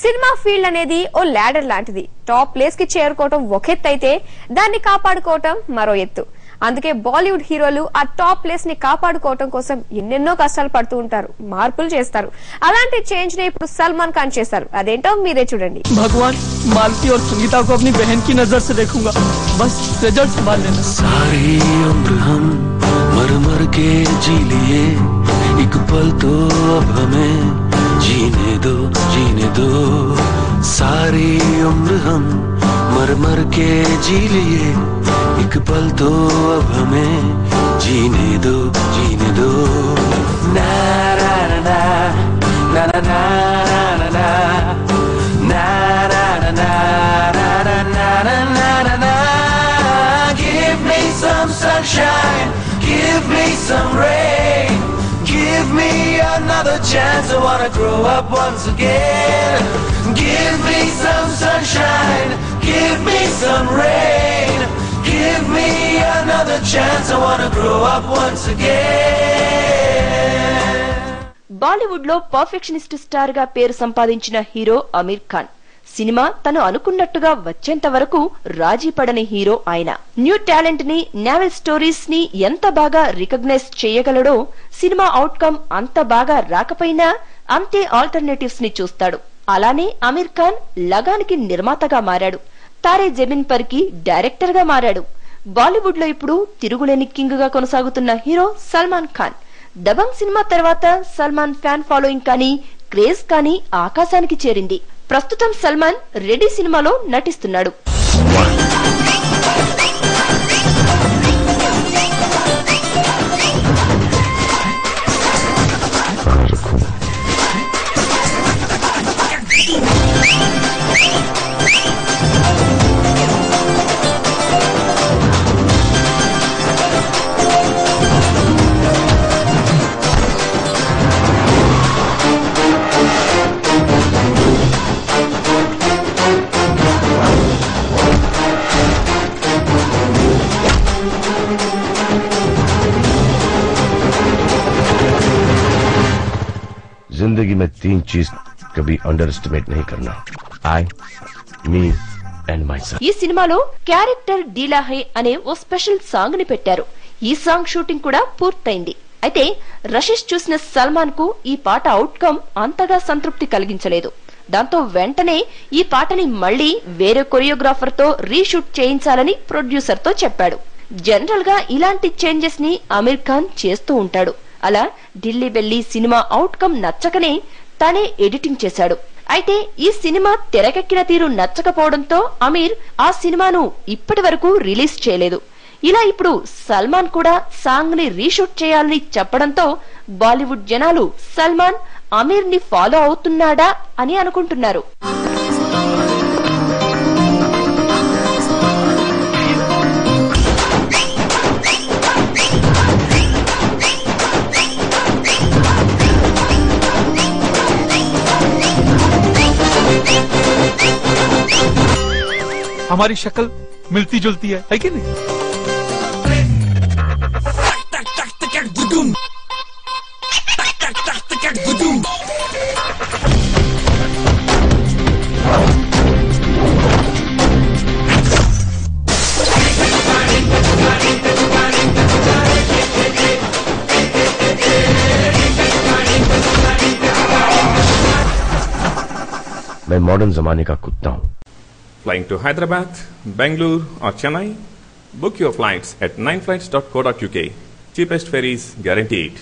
Cinema field అనేది ఓ ladder లాంటిది. Top place కి చేరుకోవటం ఒక ఎత్తు అయితే దాన్ని కాపాడుకోవటం మరో ఎత్తు. అందుకే బాలీవుడ్ హీరోలు ఆ టాప్ ప్లేస్ ని కాపాడుకోవటం కోసం ఎన్నెన్నో కష్టాలు పడుతూ ఉంటారు, మార్పులు చేస్తారు. అలాంటి చేంజ్ ని ఇప్పుడు సల్మాన్ ఖాన్ చేశారు. అదేంటో మీరే చూడండి. భగవాన్ మాలతి और संगीता को अपनी बहन की नजर से देखूंगा, बस रिजल्ट संभाल लेना। सारी उम्र हम मर मर के जी लिए, एक पल तो अब हमें जीने दो, जीने दो। सारी उम्र हम मर मर के जी लिए, एक पल तो अब हमें जीने दो, जीने दो। ना ना ना ना ना ना ना ना ना na na na na na na na na na. Give me some sunshine, give me some rain, give me another chance. I wanna grow up once again. Give me some sunshine, give me some rain, give me another chance. I wanna grow up once again. Bollywood లో perfectionist star గా పేరు సంపాదించిన hero Aamir Khan. Cinema తను అనుకున్నట్టుగా వచ్చేంత వరకు రాజీ పడని hero ఆయన. న్యూ టాలెంట్ ని, నావెల్ స్టోరీస్ ని ఎంత బాగా రికగ్నైజ్ చేయగలడో సినిమా అవుట్కమ్ అంత బాగా రాకపోయినా అంతే ఆల్టర్నేటివ్స్ ని చూస్తాడు. అలానే అమీర్ ఖాన్ లగాన్ కి నిర్మాతగా మారాడు, తారే జమీన్ పర్ కి డైరెక్టర్ గా మారాడు. బాలీవుడ్ లో ఇప్పుడు తిరుగులేని కింగ్ గా కొనసాగుతున్న హీరో సల్మాన్ ఖాన్. దబంగ్ సినిమా తర్వాత సల్మాన్ ఫ్యాన్ ఫాలోయింగ్ కానీ క్రేజ్ కానీ ఆకాశానికి చేరింది. ప్రస్తుతం సల్మాన్ రెడీ సినిమాలో నటిస్తున్నాడు. जिंदगी में 3 चीज कभी अंडर एस्टिमेट नहीं करना, आई, मी అండ్ మై సన్. ఈ సినిమాలో క్యారెక్టర్ డీలా హై అనే ఓ స్పెషల్ సాంగ్ ని పెట్టారు. ఈ సాంగ్ షూటింగ్ కూడా పూర్తయింది. అయితే రషీష్ చూసిన సల్మాన్ కు ఈ పాట అవుట్కమ్ అంతగా సంతృప్తి కలిగించలేదు. దాంతో వెంటనే ఈ పాటని మళ్లీ వేరే కొరియోగ్రాఫర్ తో రీషూట్ చేయించాలని ప్రొడ్యూసర్ తో చెప్పాడు. జనరల్ గా ఇలాంటి చేంజెస్ ని అమీర్ ఖాన్ చేస్తూ ఉంటాడు. అలా ఢిల్లీ వెళ్లి సినిమా అవుట్కమ్ నచ్చకనే తానే ఎడిటింగ్ చేశాడు. అయితే ఈ సినిమా తెరకెక్కిన తీరు నచ్చకపోవడంతో అమీర్ ఆ సినిమాను ఇప్పటి వరకు రిలీజ్ చేయలేదు. ఇలా ఇప్పుడు సల్మాన్ కూడా సాంగ్ ని రీషూట్ చేయాలని చెప్పడంతో బాలీవుడ్ జనాలు సల్మాన్ అమీర్ ని ఫాలో అవుతున్నాడా అని అనుకుంటున్నారు. हमारी शक्ल मिलती जुलती है कि नहीं? मैं मॉडर्न जमाने का कुत्ता हूँ. Flying to Hyderabad, Bangalore or Chennai? Book your flights at 9flights.co.uk. Cheapest ferries guaranteed.